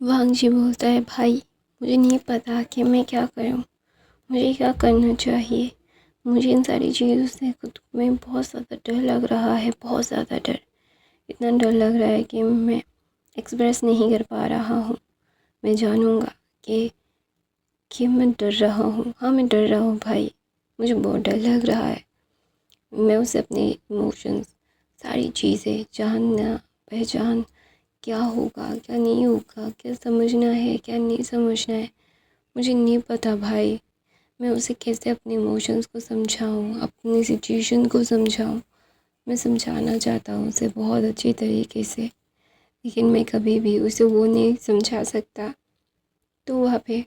वांग जी बोलता है, भाई मुझे नहीं पता कि मैं क्या करूं, मुझे क्या करना चाहिए। मुझे इन सारी चीज़ों से खुद में बहुत ज़्यादा डर लग रहा है, बहुत ज़्यादा डर। इतना डर लग रहा है कि मैं एक्सप्रेस नहीं कर पा रहा हूँ। मैं जानूँगा कि मैं डर रहा हूँ। हाँ, मैं डर रहा हूँ भाई, मुझे बहुत डर लग रहा है। मैं उसे अपने इमोशंस, सारी चीज़ें जानना, पहचान, क्या होगा क्या नहीं होगा, क्या समझना है क्या नहीं समझना है, मुझे नहीं पता भाई। मैं उसे कैसे अपने इमोशंस को समझाऊँ, अपनी सिचुएशन को समझाऊँ। मैं समझाना चाहता हूँ उसे बहुत अच्छी तरीके से, लेकिन मैं कभी भी उसे वो नहीं समझा सकता। तो वहाँ पे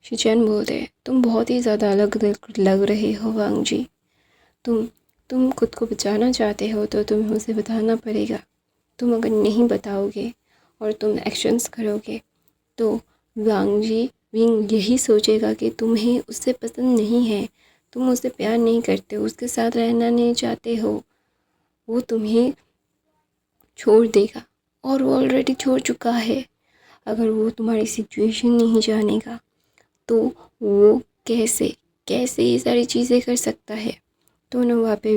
शिचैन बोलते हैं, तुम बहुत ही ज़्यादा अलग लग रहे हो वांग जी। तुम तुम खुद को बचाना चाहते हो तो तुम्हें उसे बताना पड़ेगा। तुम अगर नहीं बताओगे और तुम एक्शंस करोगे तो विंग यही सोचेगा कि तुम्हें उससे पसंद नहीं है, तुम उससे प्यार नहीं करते हो, उसके साथ रहना नहीं चाहते हो। वो तुम्हें छोड़ देगा और वो ऑलरेडी छोड़ चुका है। अगर वो तुम्हारी सिचुएशन नहीं जानेगा तो वो कैसे कैसे ये सारी चीज़ें कर सकता है। तो ना वहाँ पे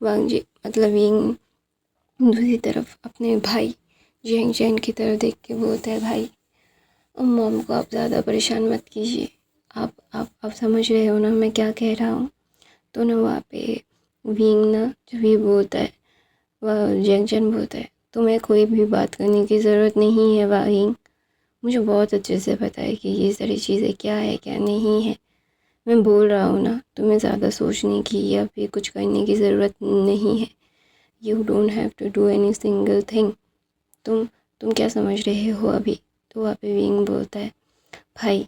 वांग जी मतलब विंग दूसरी तरफ अपने भाई जैंग चैन की तरफ देख के बोलता है, भाई मॉम को आप ज़्यादा परेशान मत कीजिए। आप समझ रहे हो ना मैं क्या कह रहा हूँ। तो ना वहाँ पे विंग ना जब ये बोलता है, वह जैंग बोलता है, तुम्हें कोई भी बात करने की ज़रूरत नहीं है विंग। मुझे बहुत अच्छे से पता है कि ये सारी चीज़ें क्या है क्या नहीं है। मैं बोल रहा हूँ ना, तुम्हें ज़्यादा सोचने की या फिर कुछ करने की ज़रूरत नहीं है। You don't have to do any single thing. तुम तुम क्या समझ रहे हो अभी। तो वहाँ पे विंग बोलता है, भाई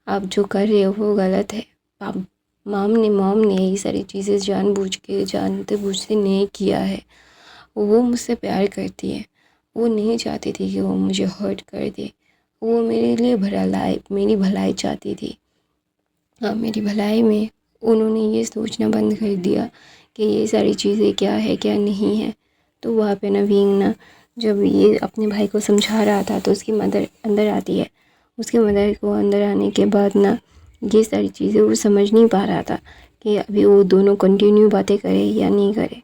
आप जो कर रहे हो वो गलत है। पाप मॉम ने ये सारी चीज़ें जानबूझ के जानते बूझते नहीं किया है। वो मुझसे प्यार करती है, वो नहीं चाहती थी कि वो मुझे हर्ट कर दे। वो मेरे लिए मेरी भलाई चाहती थी। हाँ, मेरी भलाई में उन्होंने ये सोचना बंद कर दिया कि ये सारी चीज़ें क्या है क्या नहीं है। तो वहाँ पे नवीन ना जब ये अपने भाई को समझा रहा था तो उसकी मदर अंदर आती है। उसकी मदर को अंदर आने के बाद ना ये सारी चीज़ें वो समझ नहीं पा रहा था कि अभी वो दोनों कंटिन्यू बातें करे या नहीं करे।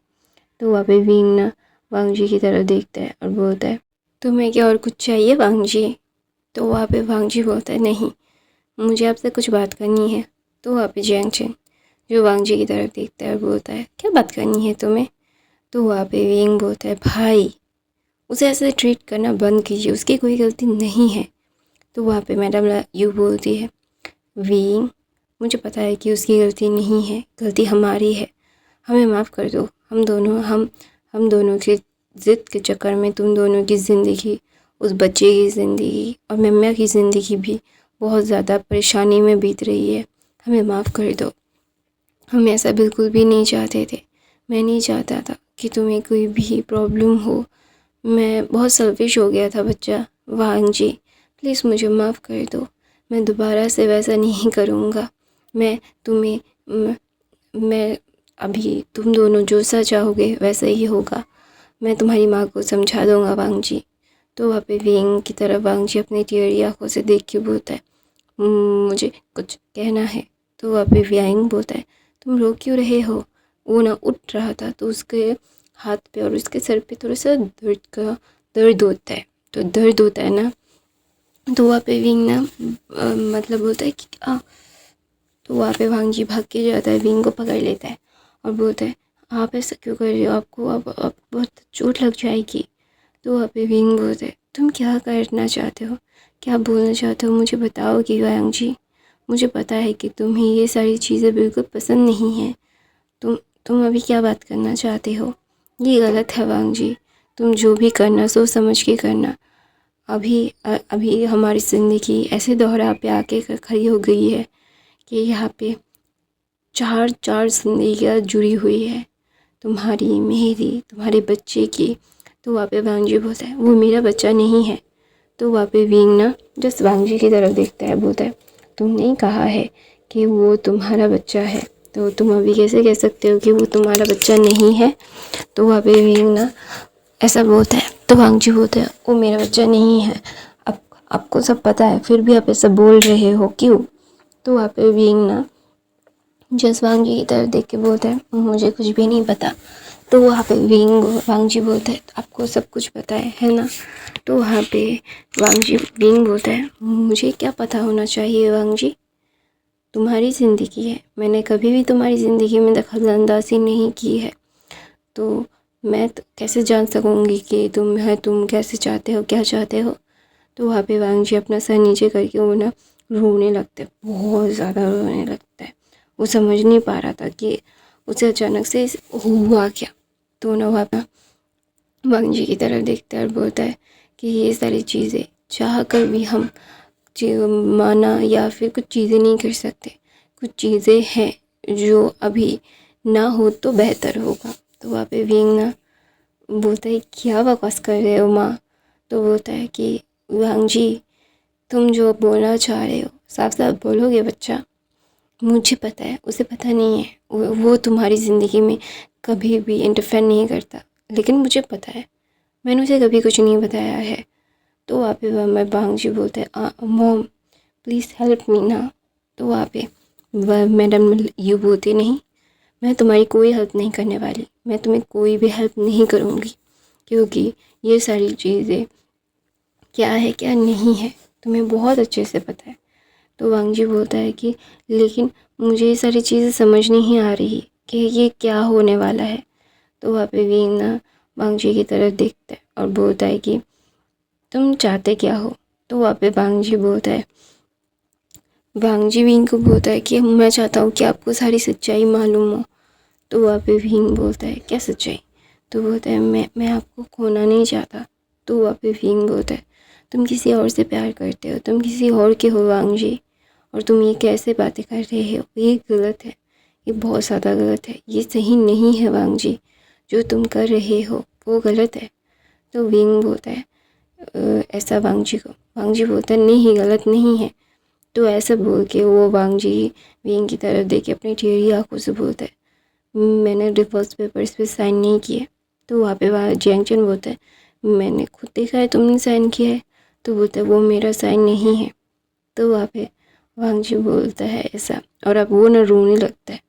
तो वहाँ पे विंग ना वांग जी की तरफ देखता है और बोलता है, तुम्हें क्या और कुछ चाहिए वांग जी। तो वहाँ पे वांग जी बोलता है, नहीं, मुझे आपसे कुछ बात करनी है। तो वहाँ पे जैंग चेन जो वांग जी की तरफ देखता है और बोलता है, क्या बात करनी है तुम्हें। तो वहाँ पे विंग बोलता है, भाई उसे ऐसे ट्रीट करना बंद कीजिए, उसकी कोई गलती नहीं है। तो वहाँ पे मैडम यू बोलती है, विंग मुझे पता है कि उसकी गलती नहीं है, गलती हमारी है, हमें माफ़ कर दो। हम दोनों की ज़िद के चक्कर में तुम दोनों की ज़िंदगी, उस बच्चे की ज़िंदगी और मम्मा की ज़िंदगी भी बहुत ज़्यादा परेशानी में बीत रही है। हमें माफ़ कर दो। हम ऐसा बिल्कुल भी नहीं चाहते थे। मैं नहीं चाहता था कि तुम्हें कोई भी प्रॉब्लम हो। मैं बहुत सेल्फिश हो गया था बच्चा। वांग जी प्लीज़ मुझे माफ़ कर दो। मैं दोबारा से वैसा नहीं करूँगा। मैं तुम्हें म- मैं अभी तुम दोनों जो सा चाहोगे वैसा ही होगा। मैं तुम्हारी माँ को समझा दूँगा वांग जी। तो वहाँ पे विंग की तरफ वांग जी अपनी टेढ़ी आँखों से देख के बोलता है, मुझे कुछ कहना है। तो वहाँ पे विंग बोलता है, तुम रो क्यों रहे हो। वो ना उठ रहा था तो उसके हाथ पे और उसके सर पे थोड़ा सा दर्द होता है। तो दर्द होता है ना, तो वहाँ पे विंग ना मतलब बोलता है कि तो वहाँ पे वांग जी भाग के जाता है, विंग को पकड़ लेता है और बोलता है, आप ऐसा क्यों कर रहे हो, आपको आप बहुत चोट लग जाएगी। तो वहाँ पे विंग बोलता है, तुम क्या करना चाहते हो, क्या बोलना चाहते हो, मुझे बताओ कि वांग जी। मुझे पता है कि तुम्हें ये सारी चीज़ें बिल्कुल पसंद नहीं हैं। तुम अभी क्या बात करना चाहते हो। ये गलत है वांग जी। तुम जो भी करना सोच समझ के करना। अभी हमारी ज़िंदगी ऐसे दोहरा पे आके खड़ी हो गई है कि यहाँ पे चार चार ज़िंदगियाँ जुड़ी हुई है, तुम्हारी, मेरी, तुम्हारे बच्चे की। तो वहाँ पे वांग जी बोलता है, वो मेरा बच्चा नहीं है। तो वहाँ पे विंग ना जस्ट वांग जी की तरफ देखता है, बोलता है, तुमने ही कहा है कि वो तुम्हारा बच्चा है, तो तुम अभी कैसे कह सकते हो कि वो तुम्हारा बच्चा नहीं है। तो वहाँ पे विंग ना ऐसा बोलता है। तो वांग जी बोलता है, वो मेरा बच्चा नहीं है। अब आपको सब पता है, फिर भी आप ऐसा बोल रहे हो क्यों? तो वहाँ पे विंग ना जसवांग जी की तरफ देख के बोलता है मुझे कुछ भी नहीं पता। तो वहाँ पे वांग जी बोलता है आपको सब कुछ पता है ना? तो वहाँ पे विंग बोलता है मुझे क्या पता होना चाहिए वांग जी, तुम्हारी ज़िंदगी है, मैंने कभी भी तुम्हारी ज़िंदगी में दखल अंदाजी नहीं की है, तो मैं तो कैसे जान सकूँगी कि तुम कैसे चाहते हो, क्या चाहते हो? तो वहाँ पे वांग जी अपना सर नीचे करके वो ना रोने लगता है, बहुत ज़्यादा रोने लगता है। वो समझ नहीं पा रहा था कि उसे अचानक से हुआ क्या। तो ना वहाँ पर वांग जी की तरफ देखता है और बोलता है कि ये सारी चीज़ें चाह कर भी हम माना या फिर कुछ चीज़ें नहीं कर सकते, कुछ चीज़ें हैं जो अभी ना हो तो बेहतर होगा। तो वहाँ पे विंग ना बोलता है क्या बकवास कर रहे हो माँ? तो बोलता है कि वांग जी तुम जो बोलना चाह रहे हो साफ साफ बोलोगे बच्चा? मुझे पता है, उसे पता नहीं है, वो तुम्हारी ज़िंदगी में कभी भी इंटरफेयर नहीं करता, लेकिन मुझे पता है, मैंने उसे कभी कुछ नहीं बताया है। तो वहाँ पे मैं वांग जी बोलते हैं मॉम प्लीज़ हेल्प मी ना। तो वहाँ पे वह मैडम यू बोलते नहीं, मैं तुम्हारी कोई हेल्प नहीं करने वाली, मैं तुम्हें कोई भी हेल्प नहीं करूँगी, क्योंकि ये सारी चीज़ें क्या है क्या नहीं है तुम्हें बहुत अच्छे से पता है। तो वांग जी बोलता है कि लेकिन मुझे ये सारी चीज़ें समझ नहीं आ रही कि ये क्या होने वाला है। तो वहाँ पे विंग ना वांग जी की तरफ देखता है और बोलता है कि तुम चाहते क्या हो? तो वहाँ पे वांग जी बोलता है, वांग जी विंग को बोलता है कि मैं चाहता हूँ कि आपको सारी सच्चाई मालूम हो। तो वहाँ पे विंग बोलता है क्या सच्चाई? तो बोलता है मैं आपको खोना नहीं चाहता। तो वहाँ पे विंग बोलता है तुम किसी और से प्यार करते हो, तुम किसी और के हो वांग जी, और तुम ये कैसे बातें कर रहे हो? ये गलत है, ये बहुत ज़्यादा गलत है, ये सही नहीं है वांग जी, जो तुम कर रहे हो वो गलत है। तो विंग बोलता है ऐसा वांग जी बोलता है नहीं गलत नहीं है। तो ऐसा बोल के वो वांग जी विंग की तरफ देख के अपनी टेढ़ी आंखों से बोलता है मैंने डिवोर्स पेपर्स पे साइन नहीं किए। तो वहाँ पे वहाँ जियांगचन बोलता है मैंने खुद देखा है तुमने साइन किया है। तो बोलता है वो मेरा साइन नहीं है। तो वहाँ पे वांग जी बोलता है ऐसा, और अब वो ना रोने लगता है।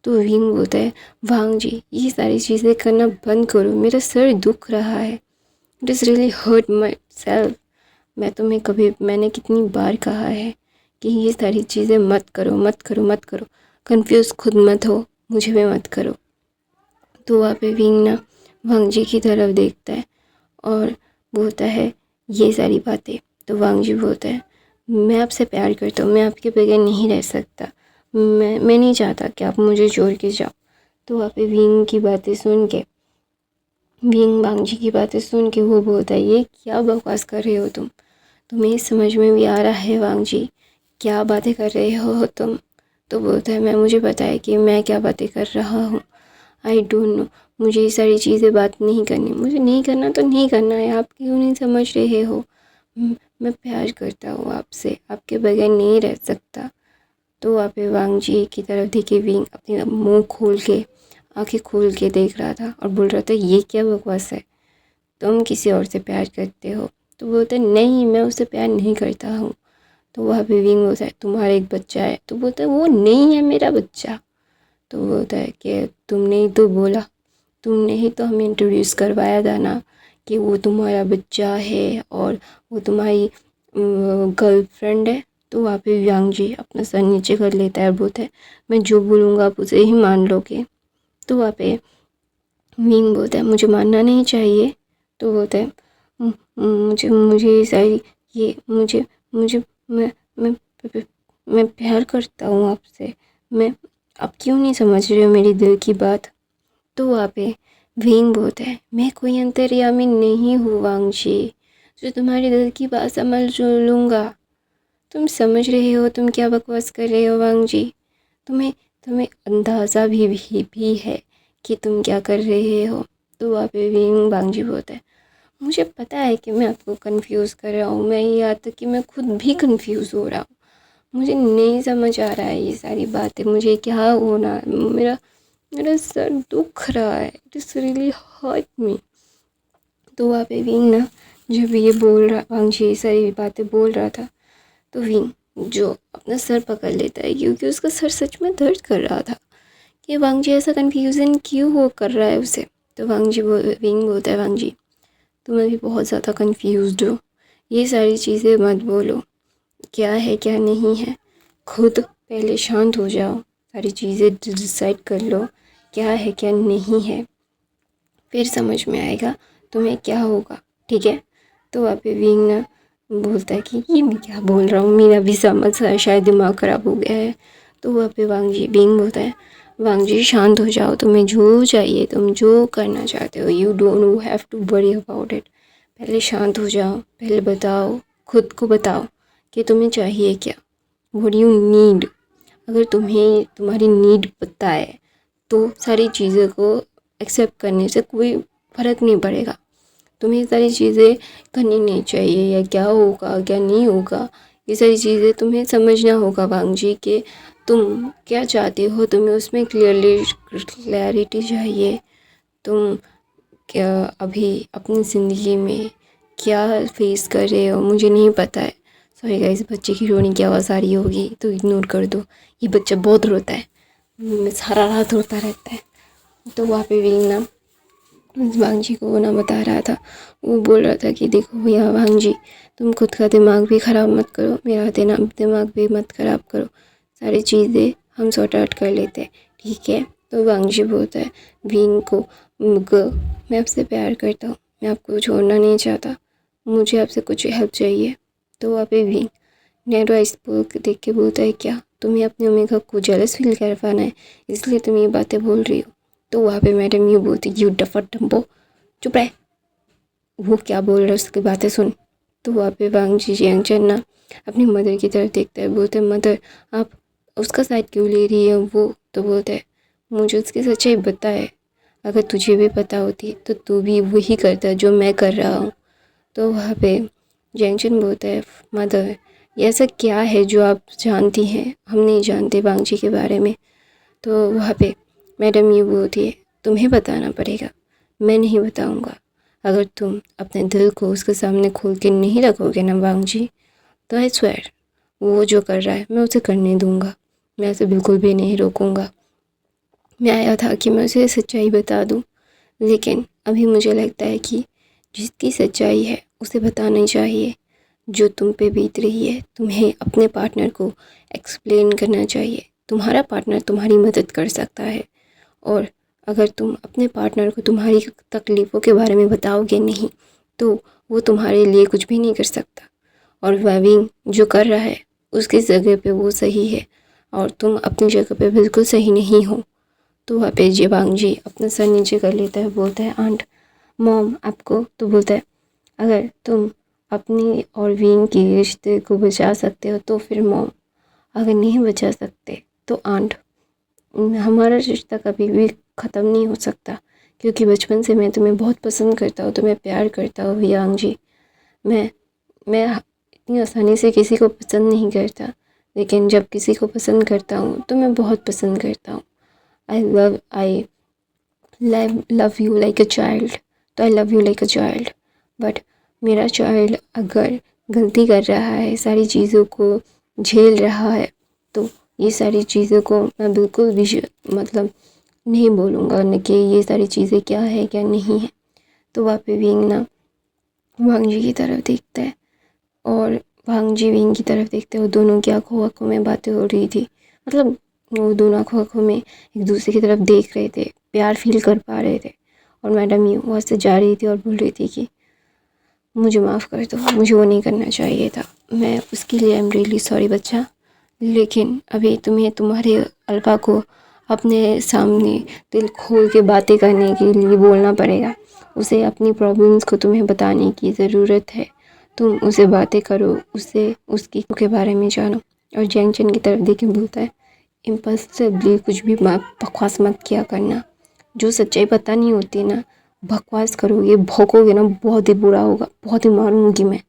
तो विंग बोलता है वांग जी ये सारी चीज़ें करना बंद करो, मेरा सर दुख रहा है, it is really hurt myself. मैंने कितनी बार कहा है कि ये सारी चीज़ें मत करो मत करो मत करो, कंफ्यूज खुद मत हो, मुझे भी मत करो। तो वहाँ पे विंग ना वांग जी की तरफ देखता है और बोलता है ये सारी बातें। तो वांग जी बोलता है मैं आपसे प्यार करता हूँ, मैं आपके बगैर नहीं रह सकता, मैं नहीं चाहता कि आप मुझे छोड़ के जाओ। तो वहाँ पे विंग वांग जी की बातें सुन के वो बोलता है ये क्या बकवास कर रहे हो तुम्हें समझ में भी आ रहा है वांग जी, क्या बातें कर रहे हो तुम? तो बोलता है मुझे पता है कि मैं क्या बातें कर रहा हूँ, आई डोंट नो, मुझे ये सारी चीज़ें बात नहीं करनी, मुझे नहीं करना तो नहीं करना है, आप क्यों नहीं समझ रहे हो? मैं प्यार करता हूँ आपसे, आपके बगैर नहीं रह सकता। तो वहाँ पे वांग जी की तरफ देखे विंग अपनी मुंह खोल के आंखें खोल के देख रहा था और बोल रहा था ये क्या बकवास है, तुम किसी और से प्यार करते हो? तो बोलता है नहीं मैं उससे प्यार नहीं करता हूँ। तो वहाँ पे विंग बोलता है तुम्हारा एक बच्चा है। तो बोलता है वो नहीं है मेरा बच्चा। तो बोलता है कि तुमने ही तो बोला, तुमने ही तो हमें इंट्रोड्यूस करवाया था ना कि वो तुम्हारा बच्चा है और वो तुम्हारी गर्लफ्रेंड है। तो वहाँ पे यांग जी अपना सर नीचे कर लेता है और बोलता है मैं जो बोलूँगा आप उसे ही मान लोगे। तो वहाँ पे विंग बोलता है मुझे मानना नहीं चाहिए। तो बोलता है मुझे मुझे ये सारी ये मुझे मुझे मैं मैं प्यार करता हूँ आपसे, मैं आप क्यों नहीं समझ रहे हो मेरी दिल की बात? तो वहाँ पे विंग बोलता है मैं कोई अंतर्यामी नहीं हूँ वांग जी, जो तुम्हारे दिल की बात समझ लूँगा। तुम समझ रहे हो तुम क्या बकवास कर रहे हो वांग जी? तुम्हें तुम्हें अंदाज़ा भी है कि तुम क्या कर रहे हो। तो वहाँ पे विंग वांग जी बोलता है मुझे पता है कि मैं आपको कंफ्यूज कर रहा हूँ, मैं यहाँ तक कि मैं खुद भी कंफ्यूज हो रहा हूँ, मुझे नहीं समझ आ रहा है ये सारी बातें, मुझे क्या होना है, मेरा मेरा सर दुख रहा है, it is really hurt me. तो वहाँ पे विंग ना जब ये बोल रहा वांगजी ये सारी बातें बोल रहा था तो विंग जो अपना सर पकड़ लेता है क्योंकि उसका सर सच में दर्द कर रहा था कि वांगजी ऐसा कन्फ्यूज़न क्यों वो कर रहा है उसे। तो विंग बोलता है वांगजी तुम अभी बहुत ज़्यादा कन्फ्यूज्ड हो, ये सारी चीज़ें मत बोलो, क्या है क्या नहीं है, खुद पहले शांत हो जाओ, सारी चीज़ें डिसाइड कर लो क्या है क्या नहीं है, फिर समझ में आएगा तुम्हें क्या होगा, ठीक है। तो वहाँ पे विंग ना बोलता है कि ये मैं क्या बोल रहा हूँ, मेरा भी समझ शायद दिमाग ख़राब हो गया है। तो वहाँ पे विंग बोलता है वांगजी शांत हो जाओ, तुम्हें जो चाहिए, तुम जो करना चाहते हो, you don't have to worry about it, पहले शांत हो जाओ, पहले बताओ, खुद को बताओ कि तुम्हें चाहिए क्या, व्हाट यू नीड। अगर तुम्हें तुम्हारी नीड पता है तो सारी चीज़ों को एक्सेप्ट करने से कोई फ़र्क नहीं पड़ेगा, तुम्हें ये सारी चीज़ें करनी नहीं चाहिए, या क्या होगा क्या नहीं होगा, ये सारी चीज़ें तुम्हें समझना होगा वांगजी कि तुम क्या चाहते हो, तुम्हें उसमें क्लैरिटी चाहिए, तुम क्या अभी अपनी ज़िंदगी में क्या फेस कर रहे हो मुझे नहीं पता है। सॉरी गाइस, बच्चे की रोने की आवाज़ आ रही होगी तो इग्नोर कर दो, ये बच्चा बहुत रोता है, सारा रात रोता रहता है। तो वहाँ पे विंग ना वांगजी को वो ना बता रहा था, वो बोल रहा था कि देखो भैया वांगजी तुम खुद का दिमाग भी ख़राब मत करो, मेरा दिमाग भी मत ख़राब करो, सारी चीज़ें हम सॉर्ट आउट कर लेते हैं, ठीक है। तो वांगजी बोलता है विंग को मैं आपसे प्यार करता हूँ, मैं आपको छोड़ना नहीं चाहता, मुझे आपसे कुछ हेल्प चाहिए। तो वहाँ पे विंग नैरो आइस देख के बोलता है क्या तुम्हें अपने ओमेगा को जेलस फील करवाना है, इसलिए तुम ये बातें बोल रही हो। तो वहाँ पे मैडम ये बोलती यू डफर डम्बो, चुप रहे, वो क्या बोल रहा है उसकी बातें सुन। तो वहाँ पे वांगजी जियांगचन ना अपनी मदर की तरफ देखता है, बोलते मदर आप उसका साइड क्यों ले रही है वो। तो बोलता है मुझे उसकी सच्चाई पता है, अगर तुझे भी पता होती तो तू भी वही करता जो मैं कर रहा हूँ। तो वहाँ पे जियांगचन बोलता है मदर ये ऐसा क्या है जो आप जानती हैं, हम नहीं जानते वांगजी के बारे में। तो वहाँ पे मैडम ये बोलती है तुम्हें बताना पड़ेगा, मैं नहीं बताऊँगा, अगर तुम अपने दिल को उसके सामने खोल के नहीं रखोगे ना वांगजी, तो आई स्वेयर वो जो कर रहा है मैं उसे करने दूँगा, मैं उसे बिल्कुल भी नहीं रोकूँगा। मैं आया था कि मैं उसे सच्चाई बता दूँ, लेकिन अभी मुझे लगता है कि जिसकी सच्चाई है उसे बताना चाहिए, जो तुम पे बीत रही है तुम्हें अपने पार्टनर को एक्सप्लेन करना चाहिए, तुम्हारा पार्टनर तुम्हारी मदद कर सकता है, और अगर तुम अपने पार्टनर को तुम्हारी तकलीफ़ों के बारे में बताओगे नहीं तो वो तुम्हारे लिए कुछ भी नहीं कर सकता, और विंग जो कर रहा है उसकी जगह पे वो सही है और तुम अपनी जगह पे बिल्कुल सही नहीं हो। तो वहाँ पे वांगजी अपना सर नीचे कर लेता है, बोलता है आंट मॉम आपको। तो बोलता है अगर तुम अपनी और विंग के रिश्ते को बचा सकते हो तो फिर मॉम, अगर नहीं बचा सकते तो आंट, हमारा रिश्ता कभी भी ख़त्म नहीं हो सकता, क्योंकि बचपन से मैं तुम्हें बहुत पसंद करता हूँ, तुम्हें प्यार करता हूँ वियांगजी। मैं इतनी आसानी से किसी को पसंद नहीं करता, लेकिन जब किसी को पसंद करता हूँ तो मैं बहुत पसंद करता हूँ। I love you like a child, तो I love you like a child, but मेरा चाइल्ड अगर गलती कर रहा है, सारी चीज़ों को झेल रहा है, तो ये सारी चीज़ों को मैं बिल्कुल भी मतलब नहीं बोलूँगा न कि ये सारी चीज़ें क्या है क्या नहीं है। तो वहाँ पे विंग ना वांगजी की तरफ देखता है और वांगजी विंग की तरफ देखते हैं, वो दोनों की आंखों में बातें हो रही थी, मतलब वो दोनों आंखों में एक दूसरे की तरफ देख रहे थे, प्यार फील कर पा रहे थे। और मैडम ये वहाँ से जा रही थी और बोल रही थी कि मुझे माफ़ कर दो, मुझे वो नहीं करना चाहिए था, मैं उसके लिए आई एम रियली सॉरी बच्चा, लेकिन अभी तुम्हें तुम्हारे अल्फा को अपने सामने दिल खोल के बातें करने के लिए बोलना पड़ेगा, उसे अपनी प्रॉब्लम्स को तुम्हें बताने की ज़रूरत है, तुम उसे बातें करो, उसे उसकी के बारे में जानो। और जैंगचन की तरफ देख के बोलता है इम्पल्सिवली कुछ भी बकवास मत किया करना, जो सच्चाई पता नहीं होती ना, बकवास करोगे भौंकोगे ना बहुत ही बुरा होगा, बहुत ही मारूंगी मैं,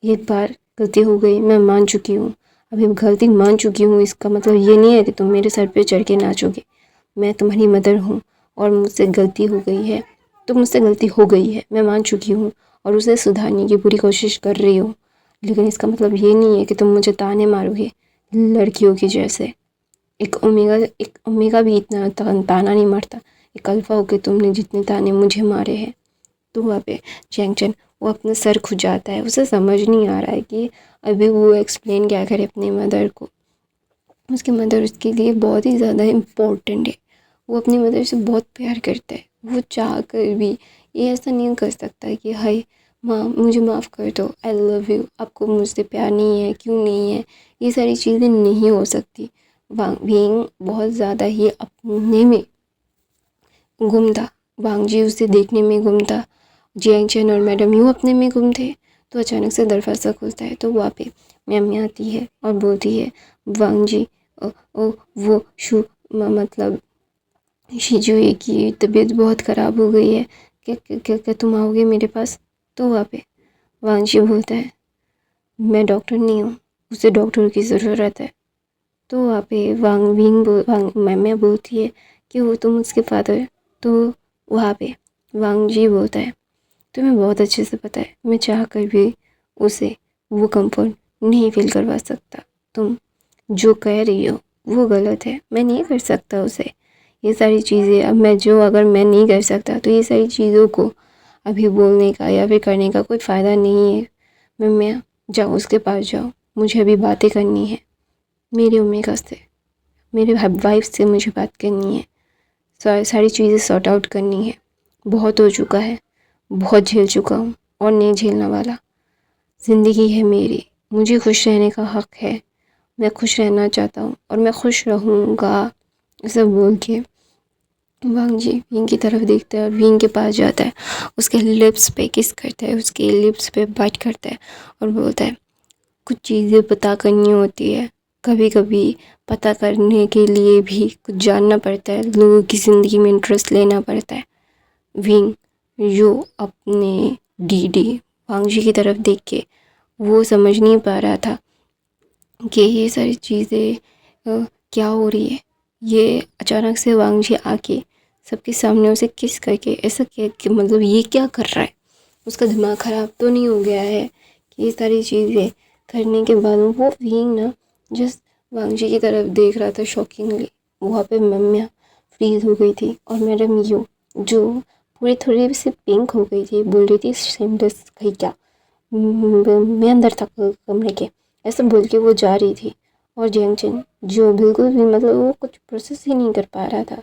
एक बार गलती हो गई, मैं मान चुकी हूँ, अभी गलती मान चुकी हूँ, इसका मतलब ये नहीं है कि तुम मेरे सर पे चढ़ के नाचोगे, मैं तुम्हारी मदर हूँ और मुझसे गलती हो गई है, तो मुझसे गलती हो गई है, मैं मान चुकी हूँ और उसे सुधारने की पूरी कोशिश कर रही हो, लेकिन इसका मतलब ये नहीं है कि तुम मुझे ताने मारोगे लड़कियों की जैसे। एक ओमेगा भी इतना ताना नहीं मारता। एक अल्फा होके तुमने जितने ताने मुझे मारे हैं। तो वहाँ पे चैंगचन वो अपना सर खुजाता है। उसे समझ नहीं आ रहा है कि अभी वो एक्सप्लेन क्या करे अपनी मदर को। उसकी मदर उसके लिए बहुत ही ज़्यादा इम्पोर्टेंट है। वो अपनी मदर से बहुत प्यार करता है। वो चाह कर भी ये ऐसा नहीं कर सकता कि हाय माँ मुझे माफ़ कर दो, आई लव यू, आपको मुझसे प्यार नहीं है, क्यों नहीं है। ये सारी चीज़ें नहीं हो सकती। वांग बीइंग बहुत ज़्यादा ही अपने में गुम था। वांग जी उसे देखने में गुम था। जियांग चैन और मैडम यू अपने में गुम थे। तो अचानक से दरवाज़ा खुलता है तो वहाँ पे म्यामी आती है और बोलती है वांग जी वो मतलब शिजुए की तबीयत बहुत ख़राब हो गई है, क्या क्या क्या क्या तुम आओगे मेरे पास। तो वहाँ पे वांग जी बोलता है मैं डॉक्टर नहीं हूँ, उसे डॉक्टर की ज़रूरत है। तो वहाँ पे वांग मैम बोलती है कि वो तुम उसके फादर। तो वहाँ पे वांग जी बोलता है तुम्हें बहुत अच्छे से पता है मैं चाह कर भी उसे वो कंफर्ट नहीं फील करवा सकता। तुम जो कह रही हो वो गलत है, मैं नहीं कर सकता उसे। ये सारी चीज़ें अगर मैं नहीं कर सकता तो ये सारी चीज़ों को अभी बोलने का या फिर करने का कोई फ़ायदा नहीं है। मैं जाओ उसके पास जाओ, मुझे अभी बातें करनी है मेरी ओमेगा से, मेरे वाइफ से मुझे बात करनी है, सारी चीज़ें सॉर्ट आउट करनी है। बहुत हो चुका है, बहुत झेल चुका हूँ और नहीं झेलने वाला। ज़िंदगी है मेरी, मुझे खुश रहने का हक़ है, मैं खुश रहना चाहता हूँ और मैं खुश रहूँगा। ऐसा बोल के वांग जी विंग की तरफ देखता है और विंग के पास जाता है, उसके लिप्स पे किस करता है, उसके लिप्स पे बाइट करता है और बोलता है कुछ चीज़ें पता करनी होती है, कभी कभी पता करने के लिए भी कुछ जानना पड़ता है, लोगों की ज़िंदगी में इंटरेस्ट लेना पड़ता है। विंग जो अपने डीडी वांग जी की तरफ देख के वो समझ नहीं पा रहा था कि ये सारी चीज़ें क्या हो रही है। ये अचानक से वांग जी आके सबके सामने उसे किस करके ऐसा क्या कि मतलब ये क्या कर रहा है। उसका दिमाग ख़राब तो नहीं हो गया है कि ये सारी चीज़ें करने के बाद वो विंग ना जस्ट वांग जी की तरफ देख रहा था शॉकिंगली। वहाँ पे मम्मियाँ फ्रीज हो गई थी और मैडम यू जो पूरी थोड़ी सी पिंक हो गई थी बोल रही थी सेमलेस कहीं क्या मैं अंदर तक कमरे के, ऐसा बोल के वो जा रही थी। और जैंगचन जो बिल्कुल भी मतलब वो कुछ प्रोसेस ही नहीं कर पा रहा था।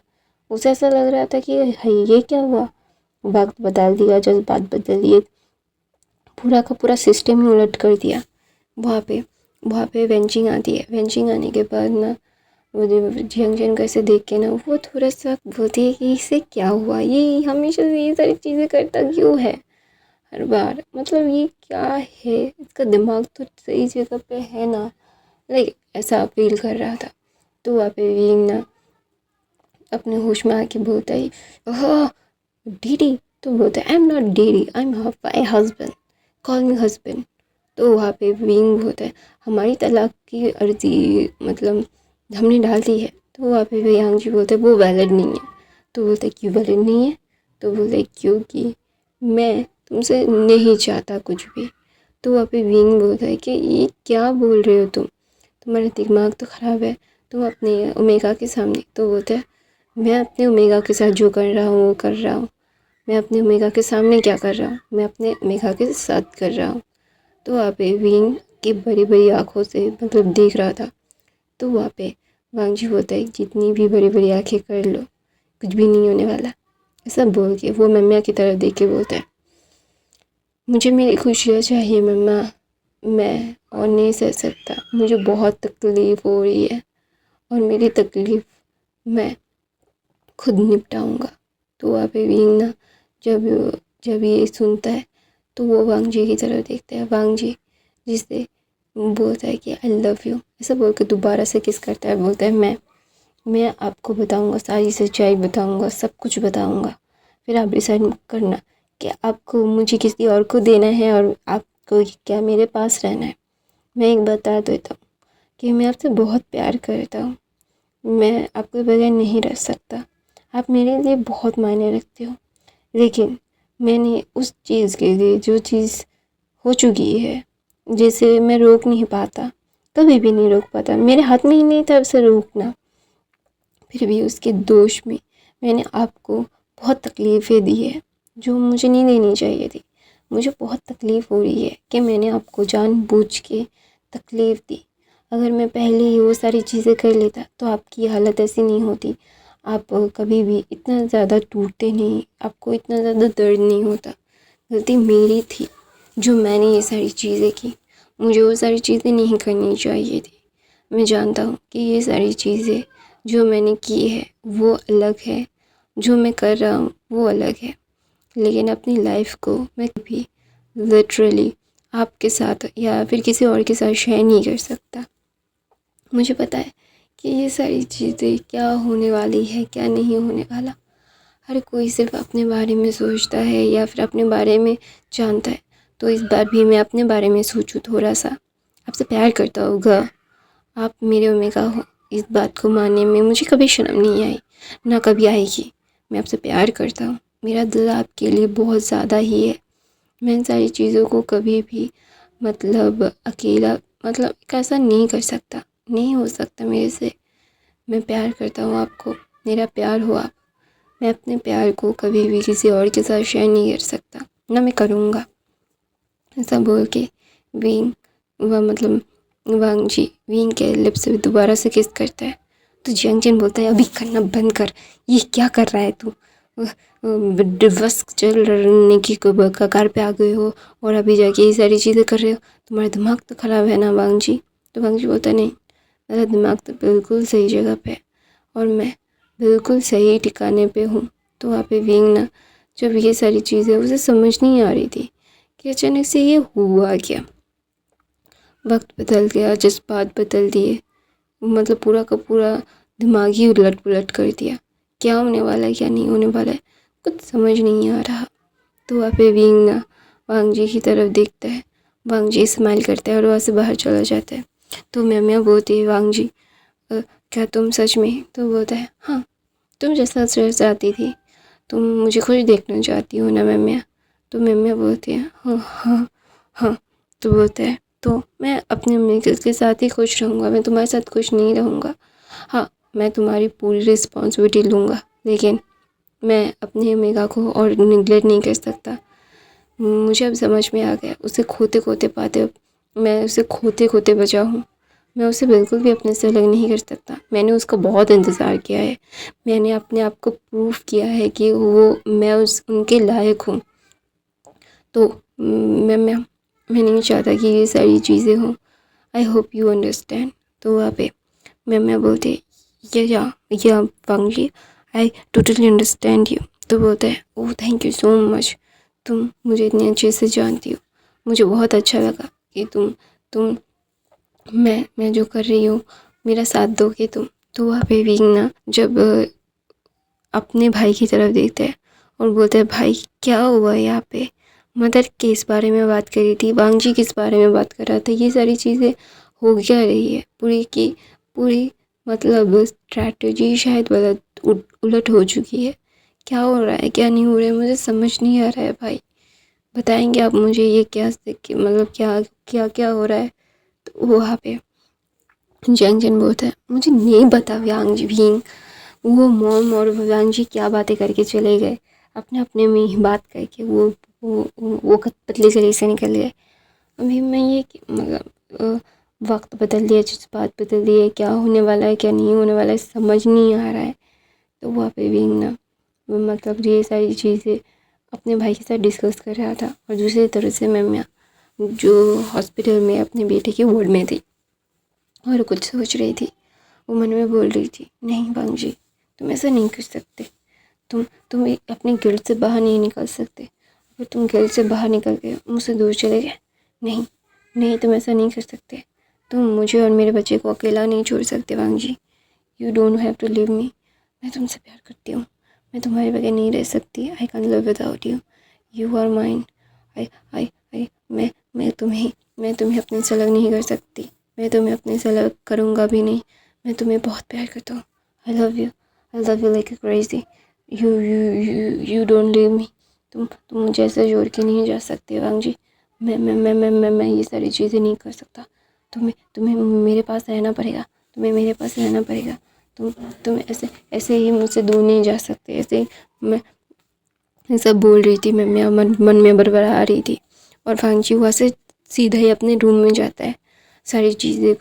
उसे ऐसा लग रहा था कि हाय ये क्या हुआ, वक्त बदल दिया, जज्बात बदल दिए, पूरा का पूरा सिस्टम ही उलट कर दिया। वहाँ पे वेंचिंग आती है। वेंचिंग आने के बाद ना वो जैंगचन को ऐसे देख के ना वो थोड़ा सा बोलती है कि इसे क्या हुआ, ये हमेशा से ये सारी चीज़ें करता क्यों है हर बार, मतलब ये क्या है, इसका दिमाग तो सही जगह पे है ना, लाइक ऐसा फील कर रहा था। तो वहाँ पे विंग ना अपने होश में आके बोलता है ओह डीडी। तो बोलता है I am not DD, I am my husband, call me husband. तो वहाँ पे विंग बोलता है हमारी तलाक की अर्जी मतलब हमने डाल दी है। तो वहाँ पे यांग जी बोलते हैं वो वैलिड नहीं है। तो बोलते क्यों वैलिड नहीं है। तो बोलते क्योंकि मैं तुमसे नहीं चाहता कुछ भी। तो वहाँ पे विंग बोलता है कि ये क्या बोल रहे हो तुम, तुम्हारा दिमाग तो ख़राब है, तुम अपने ओमेगा के सामने। तो बोलता है मैं अपने ओमेगा के साथ जो कर रहा हूँ वो कर रहा हूँ, मैं अपने ओमेगा के सामने क्या कर रहा हूँ, मैं अपने ओमेगा के साथ कर रहा हूँ। तो वहाँ पे विंग की बड़ी बड़ी आँखों से मतलब देख रहा था। तो वहाँ पे वांग जी बोलता है जितनी भी बड़ी बड़ी आँखें कर लो कुछ भी नहीं होने वाला। ऐसा बोल के वो मम्मा की तरफ देख के बोलता है मुझे मेरी खुशियाँ चाहिए मम्मा, मैं और नहीं सह सकता, मुझे बहुत तकलीफ़ हो रही है और मेरी तकलीफ़ मैं खुद निपटाऊंगा। तो वहाँ पे विंग ना जब जब ये सुनता है तो वो वांग जी की तरफ देखता है। वांग जी जिससे बोलता है कि आई लव यू, ऐसा बोल के दोबारा से किस करता है, बोलता है मैं आपको बताऊंगा, सारी सच्चाई बताऊंगा, सब कुछ बताऊंगा, फिर आप डिसाइड करना कि आपको मुझे किसी और को देना है और आपको क्या मेरे पास रहना है। मैं एक बता देता हूँ कि मैं आपसे बहुत प्यार करता हूँ, मैं आपके बगैर नहीं रह सकता, आप मेरे लिए बहुत मायने रखते हो, लेकिन मैंने उस चीज़ के लिए, जो चीज़ हो चुकी है, जिसे मैं रोक नहीं पाता, कभी भी नहीं रोक पाता, मेरे हाथ में ही नहीं था उसे रोकना, फिर भी उसके दोष में मैंने आपको बहुत तकलीफ़ें दी है जो मुझे नहीं देनी चाहिए थी। मुझे बहुत तकलीफ़ हो रही है कि मैंने आपको जानबूझ के तकलीफ़ दी। अगर मैं पहले ही वो सारी चीज़ें कर लेता तो आपकी हालत ऐसी नहीं होती, आप कभी भी इतना ज़्यादा टूटते नहीं, आपको इतना ज़्यादा दर्द नहीं होता। गलती मेरी थी जो मैंने ये सारी चीज़ें की, मुझे वो सारी चीज़ें नहीं करनी चाहिए थी। मैं जानता हूँ कि ये सारी चीज़ें जो मैंने की है वो अलग है, जो मैं कर रहा हूँ वो अलग है, लेकिन अपनी लाइफ को मैं कभी लिटरली आपके साथ या फिर किसी और के साथ शेयर नहीं कर सकता। मुझे पता है कि ये सारी चीज़ें क्या होने वाली है, क्या नहीं होने वाला। हर कोई सिर्फ अपने बारे में सोचता है या फिर अपने बारे में जानता है, तो इस बार भी मैं अपने बारे में सोचूं थोड़ा सा। आपसे प्यार करता होगा, आप मेरे ओमेगा हो, इस बात को मानने में मुझे कभी शर्म नहीं आई, ना कभी आएगी। मैं आपसे प्यार करता हूँ, मेरा दिल आपके लिए बहुत ज़्यादा ही है। मैं इन सारी चीज़ों को कभी भी अकेला ऐसा नहीं कर सकता, नहीं हो सकता मेरे से। मैं प्यार करता हूँ आपको, मेरा प्यार हो आप। मैं अपने प्यार को कभी भी किसी और के साथ शेयर नहीं कर सकता, ना मैं करूँगा। ऐसा बोल के विंग वांग जी विंग के लिप्स से दोबारा से किस करता है तो जियांग बोलता है, अभी करना बंद कर, ये क्या कर रहा है तू, डिवोर्स चलने की कगार पे आ गए हो और अभी जाके ये सारी चीज़ें कर रहे हो, तुम्हारा दिमाग तो ख़राब है ना वांग जी। तो वांग जी बोलता नहीं, मेरा दिमाग तो बिल्कुल सही जगह पे है और मैं बिल्कुल सही ठिकाने पे हूँ। तो वहाँ पे विंग ना, जब ये सारी चीज़ें उसे समझ नहीं आ रही थी कि अचानक से ये हुआ क्या, वक्त बदल गया, जज्बात बदल दिए, पूरा का पूरा दिमाग ही उलट पुलट कर दिया। क्या होने वाला है, क्या नहीं होने वाला है, कुछ समझ नहीं आ रहा। तो वहाँ पे विंग ना वांग जी की तरफ देखता है, वांग जी स्माइल करता है और वहाँ से बाहर चला जाता है। तो मैं बोलती है, वांग जी क्या तुम सच में? तो बोलता है, हाँ, तुम जैसा सच चाहती थी, तुम मुझे खुश देखना चाहती हो ना मैम। तो मैम बोलती है, हाँ हाँ हाँ। तो बोलता है, तो मैं अपने मित्र के साथ ही खुश रहूँगा, मैं तुम्हारे साथ खुश नहीं रहूँगा। हाँ, मैं तुम्हारी पूरी रिस्पॉन्सिबिलिटी लूँगा, लेकिन मैं अपने मेगा को और निगलेक्ट नहीं कर सकता। मुझे अब समझ में आ गया, उसे खोते खोते पाते मैं उसे खोते खोते बचा हूँ। मैं उसे बिल्कुल भी अपने से अलग नहीं कर सकता। मैंने उसका बहुत इंतज़ार किया है, मैंने अपने आप को प्रूव किया है कि मैं उनके लायक हूँ। तो मैं नहीं चाहता कि ये सारी चीज़ें हों। I hope you understand. तो वहाँ पे मैं बोलती या वांग जी, आई टोटली अंडरस्टैंड यू। तो बोलता है, oh thank you so much, तुम मुझे इतने अच्छे से जानती हो, मुझे बहुत अच्छा लगा कि तुम मैं जो कर रही हूँ मेरा साथ दोगे तुम। तो वहाँ पे विंग ना जब अपने भाई की तरफ देखता है और बोलता है, भाई क्या हुआ यहाँ पे? मदर किस बारे में बात कर रही थी, वांग जी किस बारे में बात कर रहा था, ये सारी चीज़ें हो क्या रही है? पूरी की पूरी स्ट्रैटेजी शायद उलट हो चुकी है। क्या हो रहा है, क्या नहीं हो रहा है, मुझे समझ नहीं आ रहा है भाई। बताएंगे आप मुझे ये क्या क्या क्या क्या हो रहा है? तो वहाँ पे जंग बोलता है, मुझे नहीं पता व्यांग जी भी। वो मॉम और वांग जी क्या बातें करके चले गए, अपने अपने में ही बात करके वो पतली गली से निकल गए। अभी मैं ये वक्त बदल दिया, जज्बात बदल दिए, क्या होने वाला है क्या नहीं होने वाला है समझ नहीं आ रहा है। तो वहाँ पे भी ना ये सारी चीज़ें अपने भाई के साथ डिस्कस कर रहा था और दूसरी तरफ से मैं जो हॉस्पिटल में अपने बेटे के वार्ड में थी और कुछ सोच रही थी। वो मन में बोल रही थी, नहीं वांग जी, तुम ऐसा नहीं कर सकते, तुम अपने गिल्ट से बाहर नहीं निकल सकते। अगर तुम गिल्ट से बाहर निकल के मुझसे दूर चले गए, नहीं नहीं, तुम ऐसा नहीं कर सकते। तुम मुझे और मेरे बच्चे को अकेला नहीं छोड़ सकते Wang ji. You don't have to leave me. मैं तुमसे प्यार करती हूँ, मैं तुम्हारे बगैर नहीं रह सकती। I can live without you, you are mine. I I I मैं तुम्हें अपने से अलग नहीं कर सकती, मैं तुम्हें अपने से अलग करूँगा भी नहीं। मैं तुम्हें बहुत प्यार करता हूँ। I love you like a crazy. You don't leave me. तुम मुझे ऐसे जोड़ के नहीं जा सकते वांग जी। मैं ये सारी चीज़ें नहीं कर सकता। तुम्हें मेरे पास रहना पड़ेगा, तुम्हें मेरे पास रहना पड़ेगा। तुम ऐसे ऐसे ही मुझसे दूर नहीं जा सकते। ऐसे ही मैं सब बोल रही थी, मैं मेरा मन में बड़बड़ा रही थी। और वांग वहाँ से सीधा ही अपने रूम में जाता है। सारी चीज़ें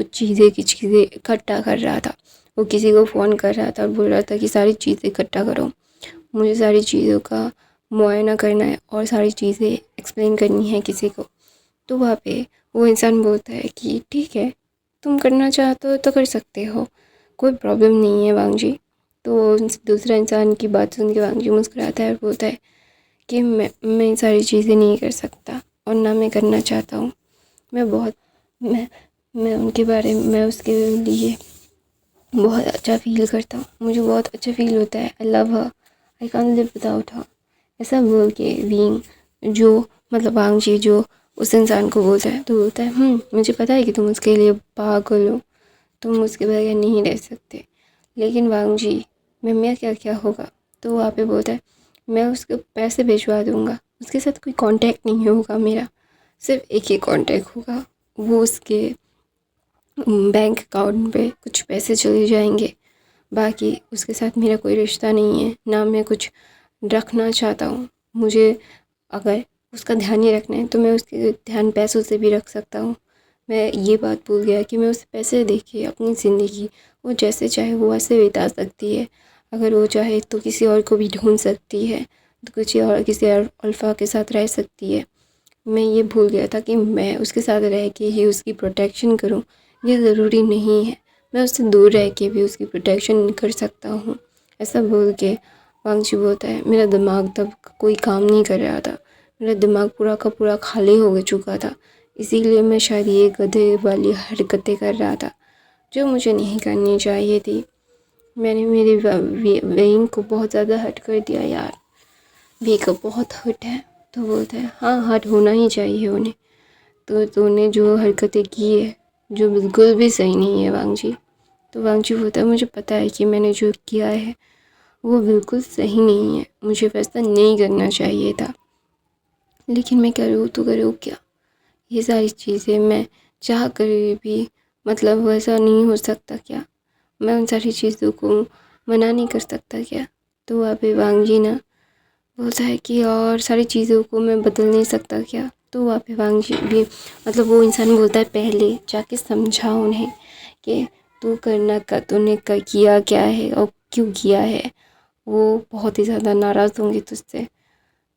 की चीज़ें इकट्ठा कर रहा था। वो किसी को फ़ोन कर रहा था और बोल रहा था कि सारी चीज़ें इकट्ठा करो, मुझे सारी चीज़ों का मुआयना करना है और सारी चीज़ें एक्सप्लेन करनी है किसी को। तो वहाँ पे वो इंसान बोलता है कि ठीक है, तुम करना चाहते हो तो कर सकते हो, कोई प्रॉब्लम नहीं है वांग जी। तो दूसरा इंसान की बात सुन के वांग जी मुस्कुराता है और बोलता है कि मैं ये सारी चीज़ें नहीं कर सकता और ना मैं करना चाहता हूँ। मैं बहुत मैं मैं उनके बारे में मैं उसके लिए बहुत अच्छा फ़ील करता हूँ, मुझे बहुत अच्छा फ़ील होता है। I love her, I can't live without her. ऐसा बोल के विंग जो वांग जी जो उस इंसान को बोलता है तो बोलता है मुझे पता है कि तुम उसके लिए पागल हो, तुम उसके बगैर नहीं रह सकते, लेकिन वांग जी मेरा क्या क्या होगा। तो वहाँ पे बोलता है मैं उसको पैसे भिजवा दूँगा, उसके साथ कोई कांटेक्ट नहीं होगा मेरा, सिर्फ एक ही कांटेक्ट होगा, वो उसके बैंक अकाउंट पे कुछ पैसे चले जाएंगे, बाकी उसके साथ मेरा कोई रिश्ता नहीं है, ना मैं कुछ रखना चाहता हूँ। मुझे अगर उसका ध्यान ही रखना है तो मैं उसके ध्यान पैसों से भी रख सकता हूँ। मैं ये बात भूल गया कि मैं उसे पैसे देके अपनी ज़िंदगी वो जैसे चाहे वो वैसे बिता सकती है। अगर वो चाहे तो किसी और को भी ढूंढ सकती है, तो किसी और अल्फ़ा के साथ रह सकती है। मैं ये भूल गया था कि मैं उसके साथ रह के ही उसकी प्रोटेक्शन करूं, ये ज़रूरी नहीं है, मैं उससे दूर रह के भी उसकी प्रोटेक्शन कर सकता हूँ। ऐसा बोल के वांगची बोलता है मेरा दिमाग तब कोई काम नहीं कर रहा था, मेरा दिमाग पूरा का पूरा खाली हो चुका था, इसीलिए मैं शायद ये गधे वाली हरकतें कर रहा था जो मुझे नहीं करनी चाहिए थी। मैंने मेरे वेइंग को बहुत ज़्यादा हर्ट कर दिया यार, वी को बहुत हर्ट है। तो बोलता है हाँ हर्ट होना ही चाहिए उन्हें, तो तूने जो हरकतें की है जो बिल्कुल भी सही नहीं है वांग जी। तो वांग जी बोलता है मुझे पता है कि मैंने जो किया है वो बिल्कुल सही नहीं है, मुझे वैसा नहीं करना चाहिए था, लेकिन मैं करूँ तो करूँ क्या। ये सारी चीज़ें मैं चाह कर भी वैसा नहीं हो सकता क्या, मैं उन सारी चीज़ों को मना नहीं कर सकता क्या। तो वहाँ पे वांग जी ना बोलता है कि और सारी चीज़ों को मैं बदल नहीं सकता क्या। तो वहाँ पे वांग जी भी वो इंसान बोलता है पहले जाके समझा उन्हें कि तू करना का तूने किया क्या है और क्यों किया है, वो बहुत ही ज़्यादा नाराज़ होंगे तुझसे।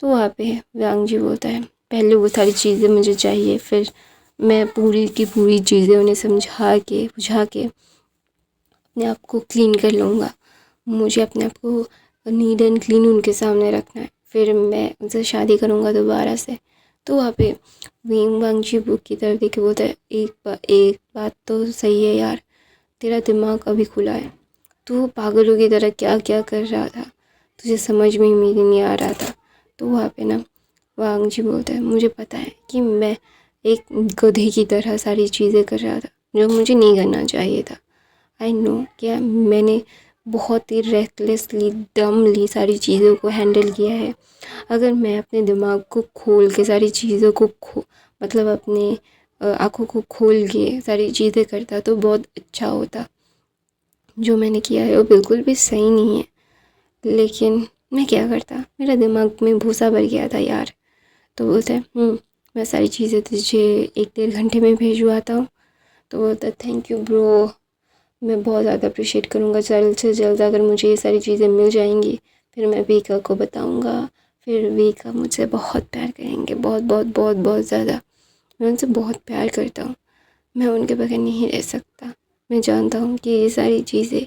तो वहाँ पे वांग जी बोलता है पहले वो सारी चीज़ें मुझे चाहिए, फिर मैं पूरी की पूरी चीज़ें उन्हें समझा के बुझा के अपने आप को क्लीन कर लूँगा, मुझे अपने आप को नीट एंड क्लीन उनके सामने रखना है, फिर मैं उनसे शादी करूँगा दोबारा से। तो वहाँ पे वांग जी बुक की तरफ देख के बोलता है एक बात तो सही है यार, तेरा दिमाग अभी खुला है, तू पागलों की तरह क्या क्या कर रहा था, तुझे समझ में ही मेरे नहीं आ रहा था। तो वहाँ पे ना वांग जी बोलता है मुझे पता है कि मैं एक गधे की तरह सारी चीज़ें कर रहा था जो मुझे नहीं करना चाहिए था। आई नो क्या मैंने बहुत ही रेकलेसली डमली सारी चीज़ों को हैंडल किया है। अगर मैं अपने दिमाग को खोल के सारी चीज़ों को अपने आँखों को खोल के सारी चीज़ें करता तो बहुत अच्छा होता। जो मैंने किया है वो बिल्कुल भी सही नहीं है, लेकिन मैं क्या करता, मेरा दिमाग में भूसा भर गया था यार। तो बोलता है मैं सारी चीज़ें तुझे 1-1.5 घंटे में भिजवाता हूँ। तो बोलता है थैंक यू ब्रो, मैं बहुत ज़्यादा अप्रिशिएट करूँगा, जल्द से जल्द अगर मुझे ये सारी चीज़ें मिल जाएंगी फिर मैं वीका को बताऊँगा, फिर वीका मुझसे बहुत प्यार करेंगे, बहुत बहुत बहुत बहुत ज़्यादा। मैं उनसे बहुत प्यार करता हूँ, मैं उनके बगैर नहीं रह सकता। मैं जानता हूँ कि ये सारी चीज़ें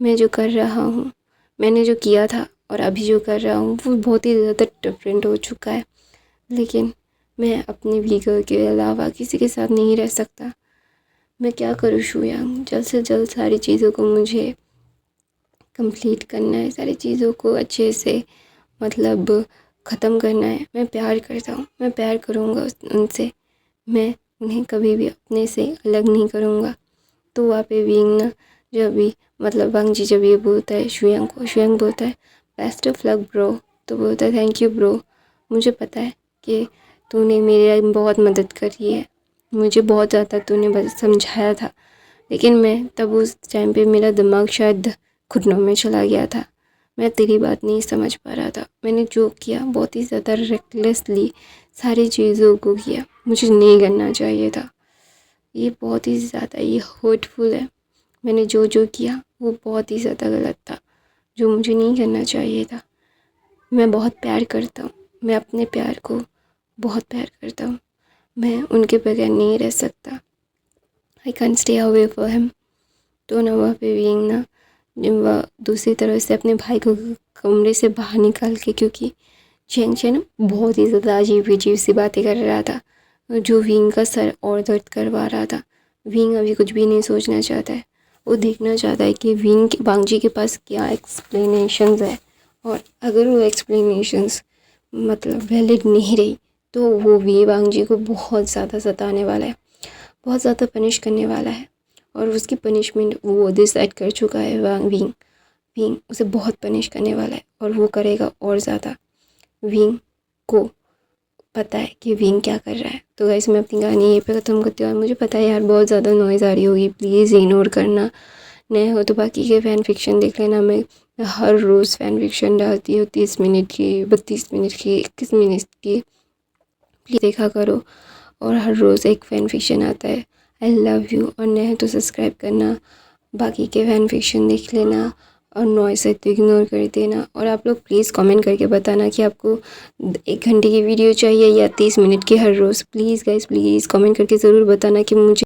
मैं जो कर रहा हूँ, मैंने जो किया था और अभी जो कर रहा हूँ वो बहुत ही ज़्यादा डिफरेंट हो चुका है, लेकिन मैं अपनी वीका के अलावा किसी के साथ नहीं रह सकता। मैं क्या करूँ शुयांग, जल्द से जल्द सारी चीज़ों को मुझे कंप्लीट करना है, सारी चीज़ों को अच्छे से ख़त्म करना है। मैं प्यार करता हूँ, मैं प्यार करूँगा उनसे, मैं उन्हें कभी भी अपने से अलग नहीं करूँगा। तो वहाँ पे विंग ना जब भी वांग जी जब ये बोलता है शुयांग को, शुयांग बोलता है बेस्ट ऑफ लक ब्रो। तो बोलता है थैंक यू ब्रो, मुझे पता है कि तूने मेरी बहुत मदद करी है, मुझे बहुत ज़्यादा तूने बस समझाया था, लेकिन मैं तब उस टाइम पे मेरा दिमाग शायद घुटनों में चला गया था। मैं तेरी बात नहीं समझ पा रहा था। मैंने जो किया बहुत ही ज़्यादा रेकलेसली सारी चीज़ों को किया, मुझे नहीं करना चाहिए था। ये बहुत ही ज़्यादा ये हर्टफुल है। मैंने जो जो किया वो बहुत ही ज़्यादा गलत था, जो मुझे नहीं करना चाहिए था। मैं बहुत प्यार करता हूँ, मैं अपने प्यार को बहुत प्यार करता हूँ। मैं उनके बगैर नहीं रह सकता। I can stay away for him. तो ना वहाँ पे बीइंग ना वह दूसरी तरफ से अपने भाई को कमरे से बाहर निकाल के, क्योंकि चैन चैन बहुत ही ज़्यादा अजीब सी बातें कर रहा था, जो विंग का सर और दर्द करवा रहा था। विंग अभी कुछ भी नहीं सोचना चाहता है, वो देखना चाहता है कि विंग बांगजी के पास क्या एक्सप्लेनेशंस है, और अगर वो एक्सप्लेनेशंस मतलब वैलिड नहीं रही तो वो वी बांगजी को बहुत ज़्यादा सताने वाला है, बहुत ज़्यादा पनिश करने वाला है। और उसकी पनिशमेंट वो डिसाइड कर चुका है। विंग विंग उसे बहुत पनिश करने वाला है, और वो करेगा और ज़्यादा। विंग को पता है कि विंग क्या कर रहा है। तो गाइस मैं अपनी कहानी यहीं पे ख़त्म करती हूँ। और मुझे पता है यार बहुत ज़्यादा नॉइज़ आ रही होगी, प्लीज़ इग्नोर करना। नए हो तो बाकी के फ़ैन फिक्शन देख लेना। मैं हर रोज़ फ़ैन फिक्शन डालती हूँ, 30 मिनट की, 32 मिनट की, 21 मिनट की, प्लीज़ देखा करो। और हर रोज़ एक फ़ैन फिक्शन आता है। आई लव यू। और नए हो तो सब्सक्राइब करना, बाकी के फ़ैन फिक्शन देख लेना, और नॉइस है तो इग्नोर कर देना। और आप लोग प्लीज़ कमेंट करके बताना कि आपको 1 घंटे की वीडियो चाहिए या 30 मिनट की हर रोज़। प्लीज़ गाइस प्लीज़ कमेंट करके ज़रूर बताना कि मुझे